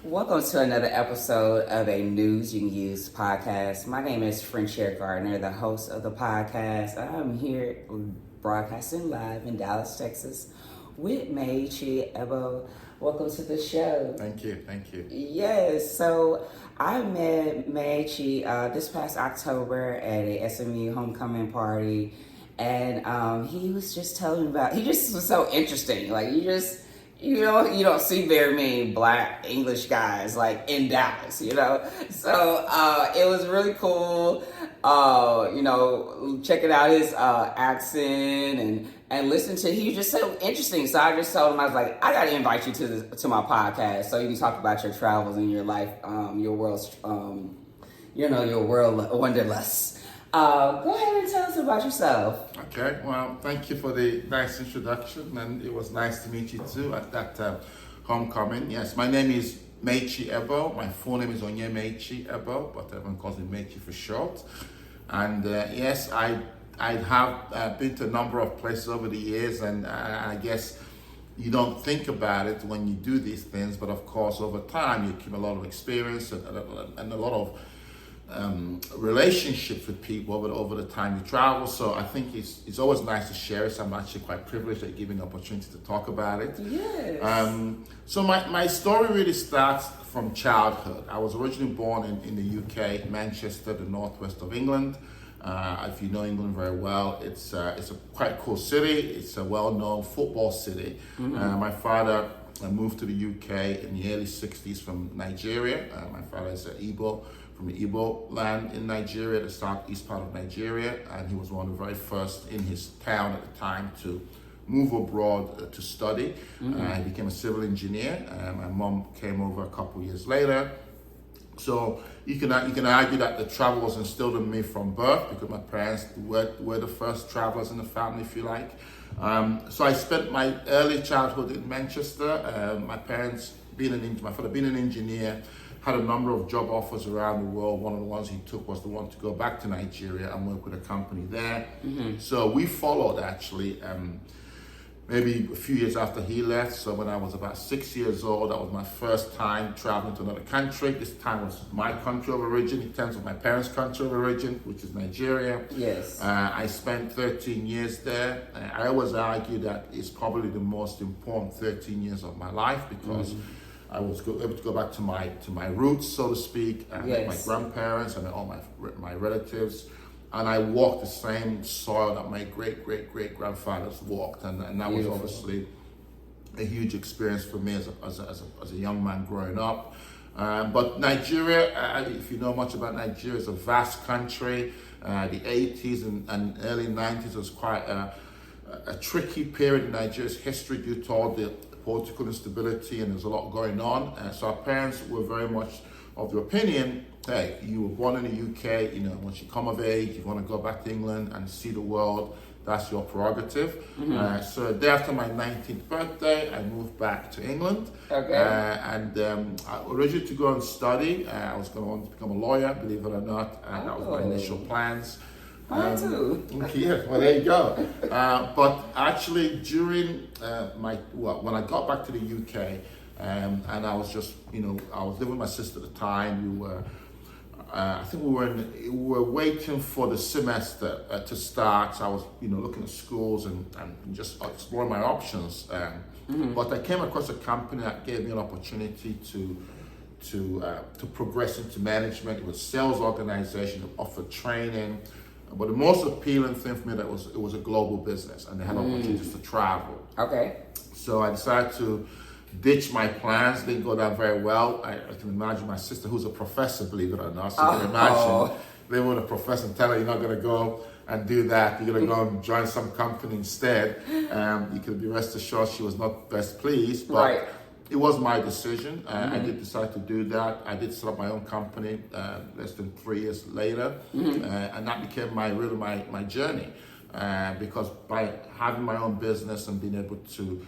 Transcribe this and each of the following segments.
Welcome to another episode of a News You Can Use podcast. My name is Frenchia Gardner, the host of the podcast. I'm here broadcasting live in Dallas, Texas with Meiichi Ebo. Welcome to the show. Thank you. Yes, so I met Meiichi this past October at a SMU homecoming party, and he was just telling me about, he just was so interesting. Like, you don't see very many Black English guys like in Dallas, So it was really cool, checking out his accent and listening to. He was just so interesting. So I just told him, I was like, I got to invite you to my podcast so you can talk about your travels and your life, your world's, your world wanderlust. Go ahead and tell us about yourself. Okay, well, thank you for the nice introduction, and it was nice to meet you too at that homecoming. Yes, my name is Meiichi Ebo. My full name is Onyemeichi Ebo, but everyone calls me Meiichi for short. And yes, I have been to a number of places over the years, and I guess you don't think about it when you do these things, but of course, over time, you accumulate a lot of experience and a lot of relationships with people over the time you travel. So I think it's always nice to share it. So I'm actually quite privileged at giving the opportunity to talk about it. Yes. So my story really starts from childhood. I was originally born in the UK, Manchester, the northwest of England. If you know England very well, it's a quite cool city. It's a well-known football city. Mm-hmm. My father moved to the UK in the early 60s from Nigeria. My father is an Igbo, from the Igbo land in Nigeria, the southeast part of Nigeria, and he was one of the very first in his town at the time to move abroad to study. He became a civil engineer. My mom came over a couple of years later. So you can argue that the travel was instilled in me from birth because my parents were the first travelers in the family, if you like. So I spent my early childhood in Manchester. My father being an engineer, had a number of job offers around the world. One of the ones he took was the one to go back to Nigeria and work with a company there. Mm-hmm. So we followed actually, maybe a few years after he left. So when I was about 6 years old, that was my first time traveling to another country. This time was my country of origin in terms of my parents' country of origin, which is Nigeria. Yes. I spent 13 years there. I always argue that it's probably the most important 13 years of my life because I was able to go back to my roots, so to speak, and my grandparents and all my relatives, and I walked the same soil that my great grandfathers walked, and that was obviously a huge experience for me as a young man growing up. But Nigeria, if you know much about Nigeria, is a vast country. The 80s and early 90s was quite a tricky period in Nigeria's history due to all the political instability, and there's a lot going on. So our parents were very much of the opinion, hey, you were born in the UK, once you come of age, you want to go back to England and see the world, that's your prerogative. Mm-hmm. So the day after my 19th birthday, I moved back to England. Okay. I originally to go and study. I was going to want to become a lawyer, believe it or not, and that was my initial plans. Mine too. Yeah, well, there you go. But actually, during when I got back to the UK, and I was just, I was living with my sister at the time. I think we were waiting for the semester to start. So I was, looking at schools and just exploring my options. But I came across a company that gave me an opportunity to progress into management. It was a sales organization that offered training. But the most appealing thing for me that it was a global business, and they had opportunities to travel. Okay. So I decided to ditch my plans. Didn't go down very well. I can imagine my sister, who's a professor, believe it or not. So you can imagine living with a professor and tell her you're not going to go and do that. You're going to go and join some company instead. You can be rest assured she was not best pleased. But it was my decision. I did decide to do that. I did set up my own company less than 3 years later, and that became my journey. Because by having my own business and being able to,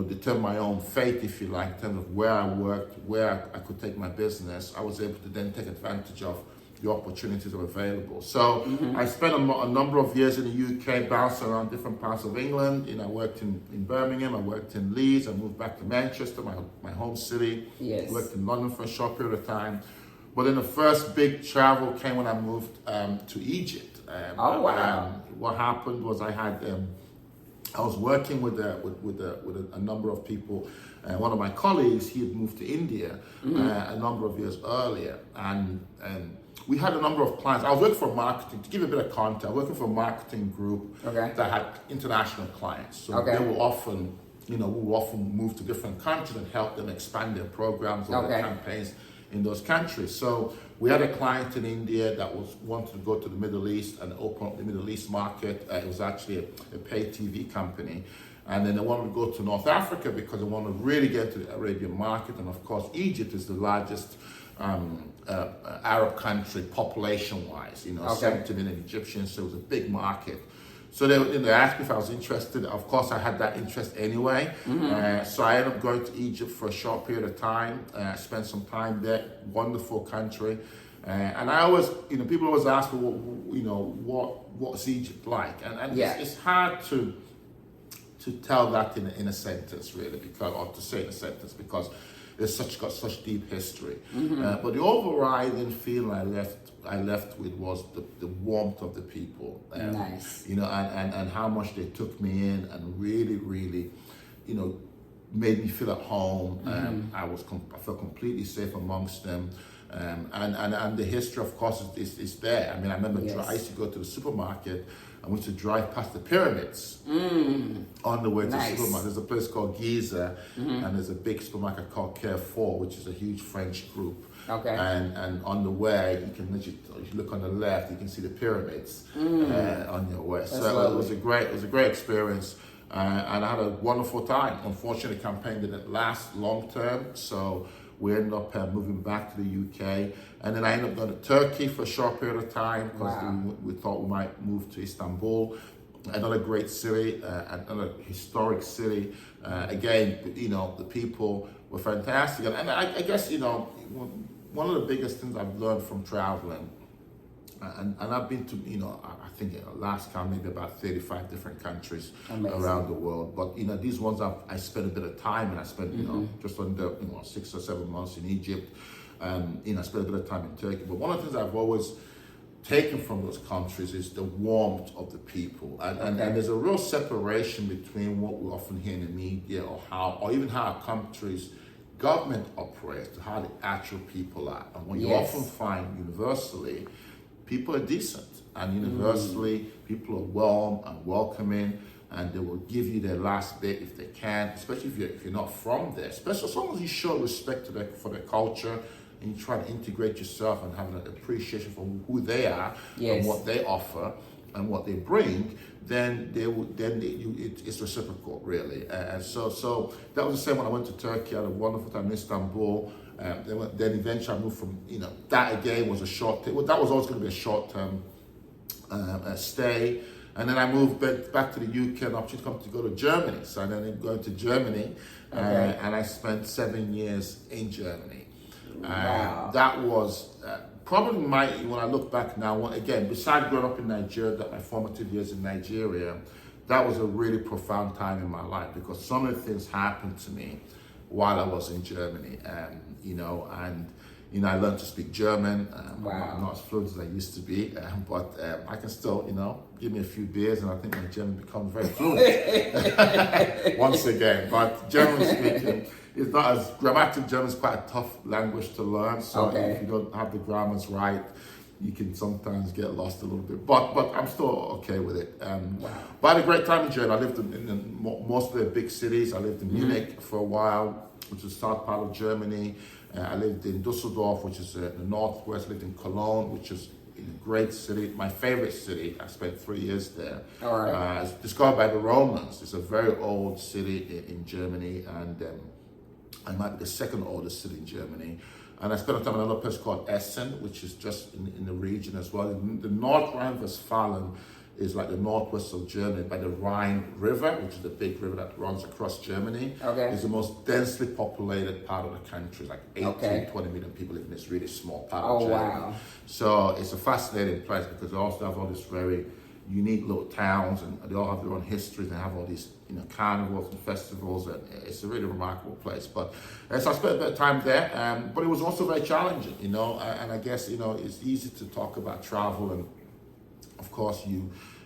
determine my own fate, if you like, in terms of where I worked, where I could take my business, I was able to then take advantage of the opportunities are available. So I spent a number of years in the UK, bouncing around different parts of England. I worked in Birmingham, I worked in Leeds, I moved back to Manchester, my home city. Yes. Worked in London for a short period of time. But then the first big travel came when I moved to Egypt. Oh, wow. What happened was I was working with a number of people. One of my colleagues, he had moved to India a number of years earlier, and we had a number of clients. I was working for marketing. To give you a bit of context, I was working for a marketing group that had international clients. So they were often, we would often move to different countries and help them expand their programs or their campaigns in those countries. So we had a client in India that wanted to go to the Middle East and open up the Middle East market. It was actually a paid TV company. And then they wanted to go to North Africa because they wanted to really get to the Arabian market. And of course, Egypt is the largest Arab country population-wise, 70 million Egyptians, so it was a big market. So they asked me if I was interested. Of course, I had that interest anyway. So I ended up going to Egypt for a short period of time. Spent some time there. Wonderful country. And I always, people always ask me, what's Egypt like? And it's hard to tell that in a sentence, really, or to say in a sentence, because it's got such deep history. But the overriding feeling I left with was the warmth of the people. Nice. And how much they took me in and really, really, made me feel at home. I felt completely safe amongst them. And the history, of course, is there. I mean, I remember I used to go to the supermarket. I went to drive past the pyramids on the way to the supermarket. There's a place called Giza, and there's a big supermarket called Carrefour, which is a huge French group. And on the way, you can literally, if you look on the left, you can see the pyramids on your way. That's so lovely. it was a great experience, and I had a wonderful time. Unfortunately, the campaign didn't last long term, so we ended up moving back to the UK, and then I ended up going to Turkey for a short period of time because we thought we might move to Istanbul, another great city, another historic city. Again, the people were fantastic, and I guess one of the biggest things I've learned from traveling, and I've been to I think last count maybe about 35 different countries around the world. But these ones I spent a bit of time, and I spent just under 6 or 7 months in Egypt. I spent a bit of time in Turkey. But one of the things I've always taken from those countries is the warmth of the people, and there's a real separation between what we often hear in the media or even how our country's government operates to how the actual people are. And what you often find universally, people are decent, and universally people are warm and welcoming, and they will give you their last bit if they can, especially if you're not from there. Especially as long as you show respect for their culture and you try to integrate yourself and have an appreciation for who they are and what they offer and what they bring, then it's reciprocal, really. And so that was the same when I went to Turkey. I had a wonderful time in Istanbul. Then eventually I moved from, that again was a short, that was always going to be a short-term stay. And then I moved back to the UK and opportunity to go to Germany. So I ended up going to Germany, and I spent 7 years in Germany. That was probably when I look back now, again, besides growing up in Nigeria, my formative years in Nigeria, that was a really profound time in my life because some of the things happened to me while I was in Germany, and I learned to speak German. I'm not as fluent as I used to be, but I can still, give me a few beers and I think my German becomes very fluent once again. But generally speaking, it's not as grammatic. German is quite a tough language to learn, so if you don't have the grammars right, you can sometimes get lost a little bit. But I'm still okay with it. But I had a great time in Germany. I lived in most of the big cities. I lived in Munich for a while, which is the south part of Germany. I lived in Dusseldorf, which is the northwest. I lived in Cologne, which is a great city, my favorite city. I spent 3 years there. It's discovered by the Romans. It's a very old city in Germany, and I might be the second oldest city in Germany. And I spent time in another place called Essen, which is just in the region as well. The North Rhine-Westphalia is like the northwest of Germany by the Rhine River, which is the big river that runs across Germany. Okay. It's the most densely populated part of the country. Like 18, 20 million people live in this really small part of Germany. Wow. So it's a fascinating place because they also have all these very unique little towns, and they all have their own histories. They have all these, carnivals and festivals, and it's a really remarkable place. But so I spent a bit of time there, but it was also very challenging, and I guess, it's easy to talk about travel, and of course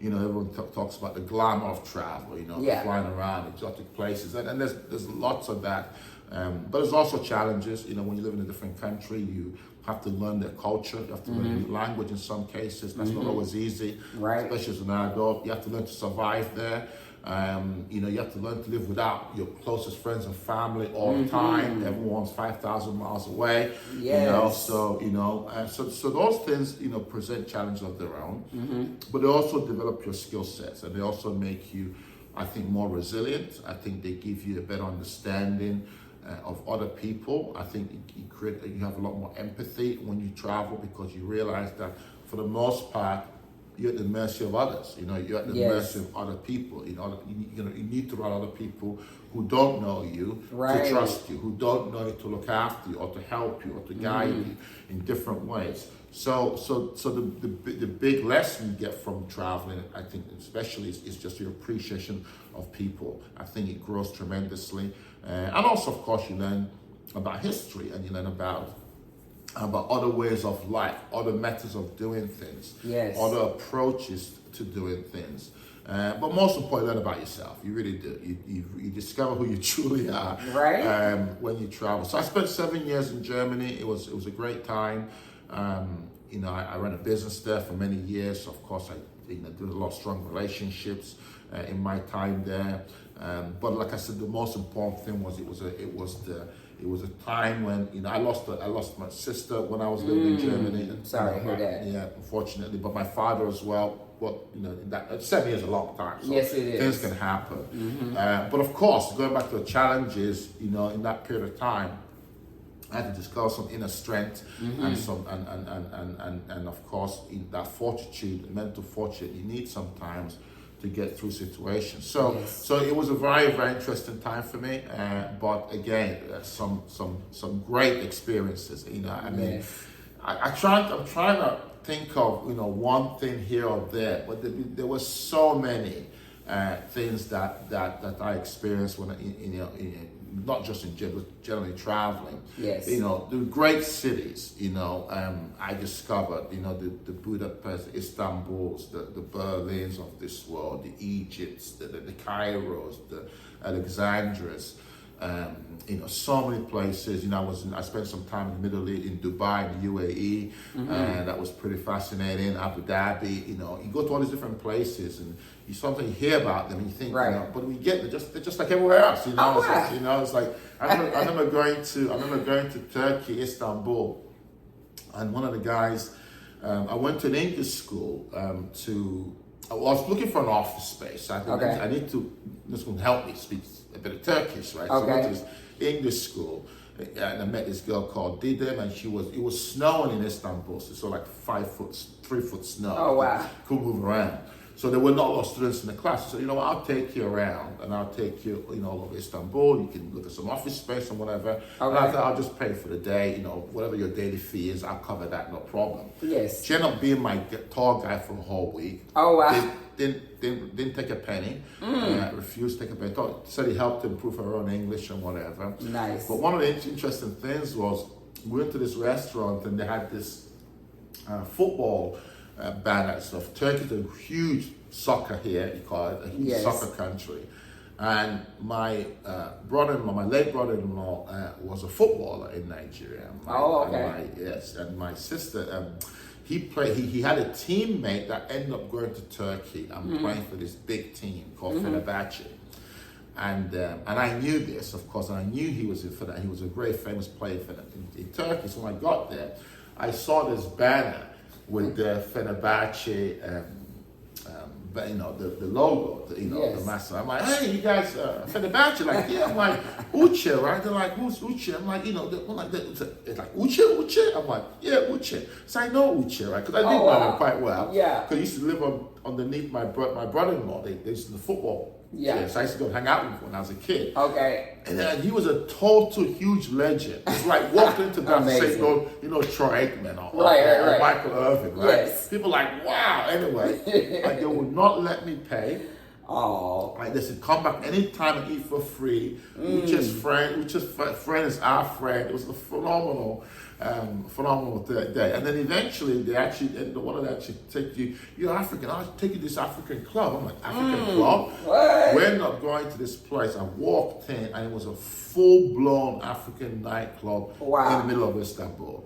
everyone talks about the glamour of travel, flying around exotic places, and there's lots of that. But there's also challenges, when you live in a different country, you have to learn their culture, you have to learn a new language in some cases. That's not always easy, right? Especially as an adult. You have to learn to survive there. You have to learn to live without your closest friends and family all the time. Everyone's 5,000 miles away. Yes. So those things, present challenges of their own, but they also develop your skill sets, and they also make you, I think, more resilient. I think they give you a better understanding of other people. I think you have a lot more empathy when you travel, because you realize that for the most part, you're at the mercy of others. You're at the mercy of other people. You need to rely on other people who don't know you to trust you, who don't know you to look after you or to help you or to guide you in different ways. So the big lesson you get from traveling, I think, especially, is just your appreciation of people. I think it grows tremendously, and also, of course, you learn about history, and you learn about other ways of life, other methods of doing things, other approaches to doing things. But most importantly, learn about yourself. You really do. You discover who you truly are when you travel. So I spent 7 years in Germany. It was a great time. I ran a business there for many years. So of course, I did a lot of strong relationships in my time there. But like I said, the most important thing was it was a time when I lost my sister when I was living in Germany. Sorry to hear that. Yeah, unfortunately, but my father as well. Well, that 7 years is a long time. So yes, it is. Things can happen. But of course, going back to the challenges, in that period of time, I had to discover some inner strength and some and of course, in that fortitude, mental fortitude you need sometimes to get through situations. So it was a very, very interesting time for me. But again, some great experiences. I'm trying to think of one thing here or there, but there were so many things that I experienced when not just in Germany, but generally traveling. Yes. The great cities. I discovered. The Budapest, Istanbuls, the Berlins of this world, the Egypts, the Cairos, the Alexandrias. So many places. I spent some time in the Middle East, in Dubai, in the UAE, and that was pretty fascinating. Abu Dhabi. You go to all these different places, and you sometimes hear about them, and you think, but we get they're just like everywhere else. It's like I remember going to Turkey, Istanbul, and one of the guys, I went to an English school I was looking for an office space. I think I need to. This will help me speak a bit of Turkish, right? So I went to this English school, and I met this girl called Didem, and it was snowing in Istanbul, so like 3 foot snow. Oh wow! Couldn't move around. So there were not a lot of students in the class. So I'll take you around, and I'll take you, all over Istanbul. You can look at some office space and whatever. And I thought I'll just pay for the day. Whatever your daily fee is, I'll cover that, no problem. Yes. She ended up being my tour guide for the whole week. Oh wow! Didn't take a penny. Refused to take a penny. Said he helped improve her own English and whatever. Nice. But one of the interesting things was we went to this restaurant and they had this football banner and stuff. Turkey's a huge soccer here, you call it, a huge soccer country. And my brother-in-law, my late brother-in-law, was a footballer in Nigeria. And my sister, he had a teammate that ended up going to Turkey and playing for this big team called Fenerbahce. And I knew this, of course, and I knew he was he was a great famous player in Turkey. So when I got there, I saw this banner with the Fenerbahce the logo, the Yes. mascot. I'm like, hey, you guys, Fenerbahce? Like, yeah. I'm like, Uche, right? They're like, who's Uche? I'm like, it's like Uche. I'm like, yeah, Uche. So I know Uche, right? Because I did know him quite well. Yeah. Because I used to live underneath my brother-in-law. They used to do football. Yeah. So I used to go hang out with him when I was a kid. Okay. And he was a total huge legend. It's like walking into that and saying, Troy Aikman or Right. Michael Irvin, right? Yes. People like, wow. Anyway, like they would not let me pay. Oh. Like they said, come back anytime and eat for free. Uche's friend is our friend. It was a phenomenal day. And then eventually the one that actually take you're African, I'll take you to this African club. I'm like, African club? What? We're not going to this place. I walked in and it was a full-blown African nightclub in the middle of Istanbul.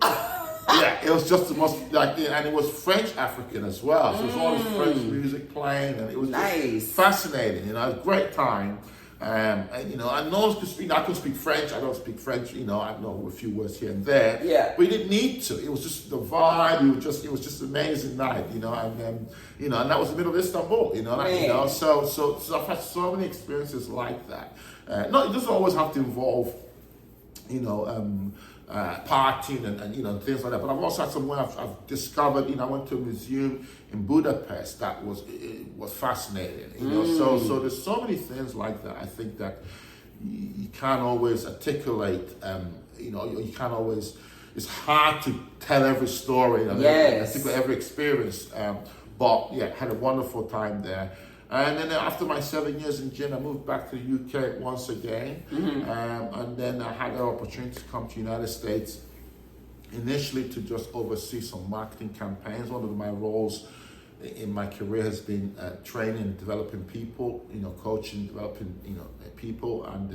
Yeah, it was just the most and it was French African as well. So it was all this French music playing, and it was nice, just fascinating. It was a great time. And I know I could speak French. I don't speak French. I know a few words here and there. Yeah, but you didn't need to. It was just the vibe. It was just an amazing night. And and that was the middle of Istanbul. So I've had so many experiences like that. It doesn't always have to involve, partying and things like that. But I've also had somewhere I've discovered. I went to a museum in Budapest that was fascinating. So there's so many things like that. I think that you can't always articulate. You can't always. It's hard to tell every story. Every experience. But yeah, had a wonderful time there. And then after my 7 years in gin, I moved back to the UK once again. And then I had the opportunity to come to the United States, initially to just oversee some marketing campaigns. One of my roles in my career has been training and developing people, coaching, developing, people. And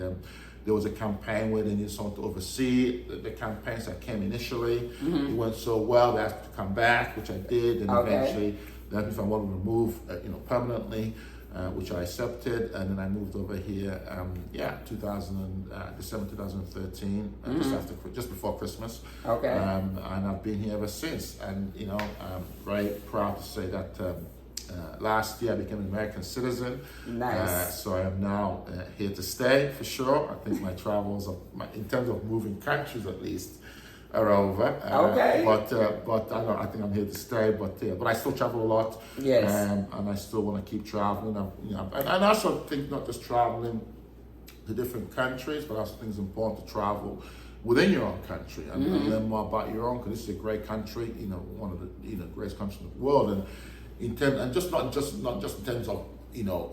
there was a campaign where they needed someone to oversee the campaigns that came initially. It went so well, they asked me to come back, which I did, and eventually that if I wanted to move, permanently, which I accepted, and then I moved over here, December 2013, just before Christmas. Okay. And I've been here ever since, and I'm very proud to say that last year I became an American citizen. Nice. So I am now here to stay for sure. I think my travels, in terms of moving countries at least, are over. Okay. But I think I'm here to stay. But I still travel a lot. Yes. And I still want to keep traveling. And I also think not just traveling to different countries, but I also think it's important to travel within your own country and learn more about your own. Because this is a great country. One of the greatest countries in the world. And not just in terms of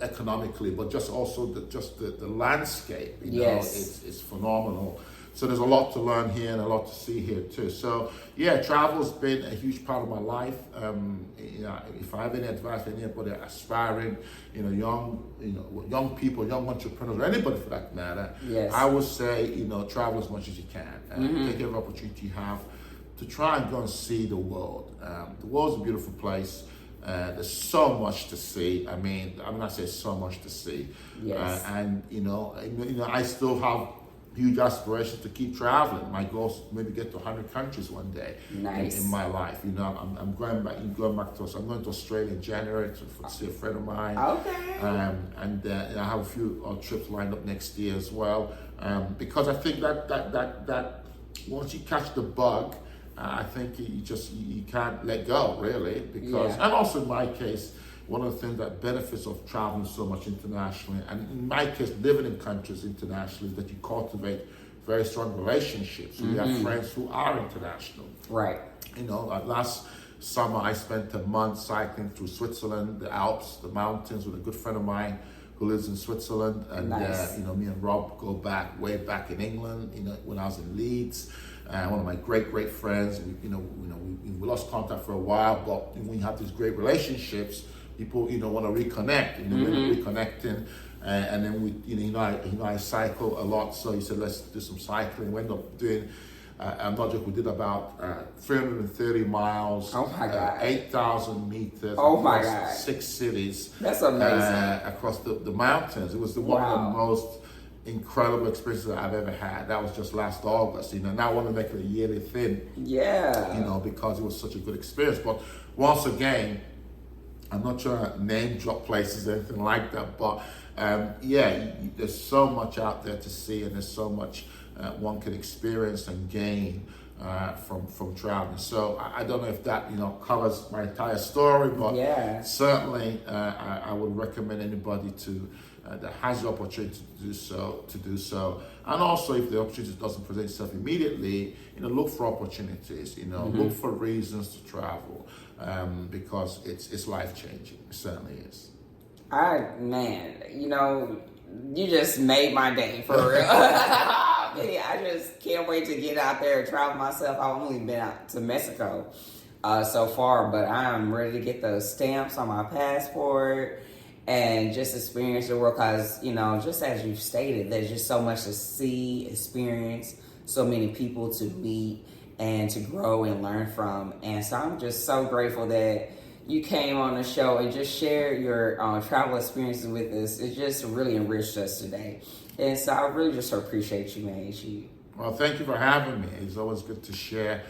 economically, but just also the landscape. It's phenomenal. So there's a lot to learn here and a lot to see here too. So yeah, travel's been a huge part of my life. If I have any advice for anybody aspiring, young people, young entrepreneurs, or anybody for that matter, I would say, travel as much as you can. Take every opportunity you have to try and go and see the world. The world's a beautiful place. There's so much to see. I mean, I say so much to see. Yes. I still have huge aspirations to keep traveling. My goal is maybe get to 100 countries one day. Nice. in my life. I'm going back to I'm going to Australia in January to see a friend of mine. Okay. And I have a few trips lined up next year as well. Because I think that once you catch the bug, I think you can't let go really. Because and also in my case, one of the things that benefits of traveling so much internationally, and in my case, living in countries internationally, is that you cultivate very strong relationships. So you have friends who are international. Right. Last summer I spent a month cycling through Switzerland, the Alps, the mountains, with a good friend of mine who lives in Switzerland. And me and Rob go way back in England. When I was in Leeds. One of my great friends. We lost contact for a while, but when you have these great relationships, people, want to reconnect. We're reconnecting, and then I cycle a lot. So he said, let's do some cycling. We ended up doing. I'm not joking. We did about 330 miles. Oh my God! 8,000 meters. Oh my God! 6 cities. That's amazing. Across the mountains. It was one of the most incredible experiences that I've ever had. That was just last August. Now I want to make it a yearly thing. Yeah. Because it was such a good experience. But once again, I'm not trying to name drop places or anything like that, but there's so much out there to see, and there's so much one can experience and gain from traveling. So I don't know if that covers my entire story, but certainly I would recommend anybody that has the opportunity to do so. And also, if the opportunity doesn't present itself immediately, look for opportunities. Look for reasons to travel, because it's life changing. It certainly is. You just made my day, for real. I just can't wait to get out there and travel myself. I've only been out to Mexico so far, but I'm ready to get those stamps on my passport and just experience the world, because, just as you've stated, there's just so much to see, experience, so many people to meet and to grow and learn from. And so I'm just so grateful that you came on the show and just shared your travel experiences with us. It just really enriched us today. And so I really just appreciate you, man. Well, thank you for having me. It's always good to share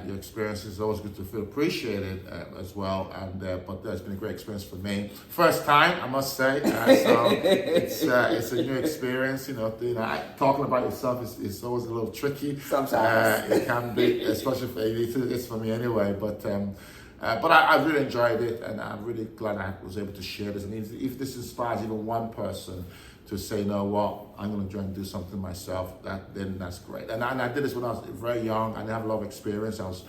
your experiences. It's always good to feel appreciated as well. And but that's been a great experience for me. First time, I must say. So it's a new experience. Talking about yourself is always a little tricky. Sometimes it can be, especially for it's for me anyway. But I really enjoyed it, and I'm really glad I was able to share this. And if this inspires even one person to say, I'm going to try and do something myself, then that's great. And I did this when I was very young. I didn't have a lot of experience. I was,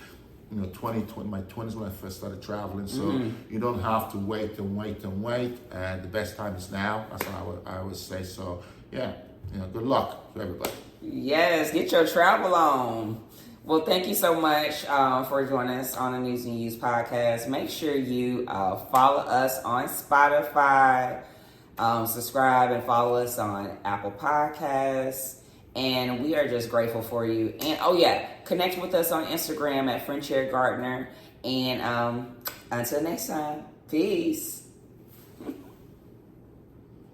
20, my 20s when I first started traveling. So you don't have to wait and wait and wait. And the best time is now. That's what I always say. So, good luck to everybody. Yes, get your travel on. Well, thank you so much for joining us on the News and Use podcast. Make sure you follow us on Spotify, subscribe and follow us on Apple Podcasts. And we are just grateful for you. And connect with us on Instagram at French Air Gardner. And until next time, peace.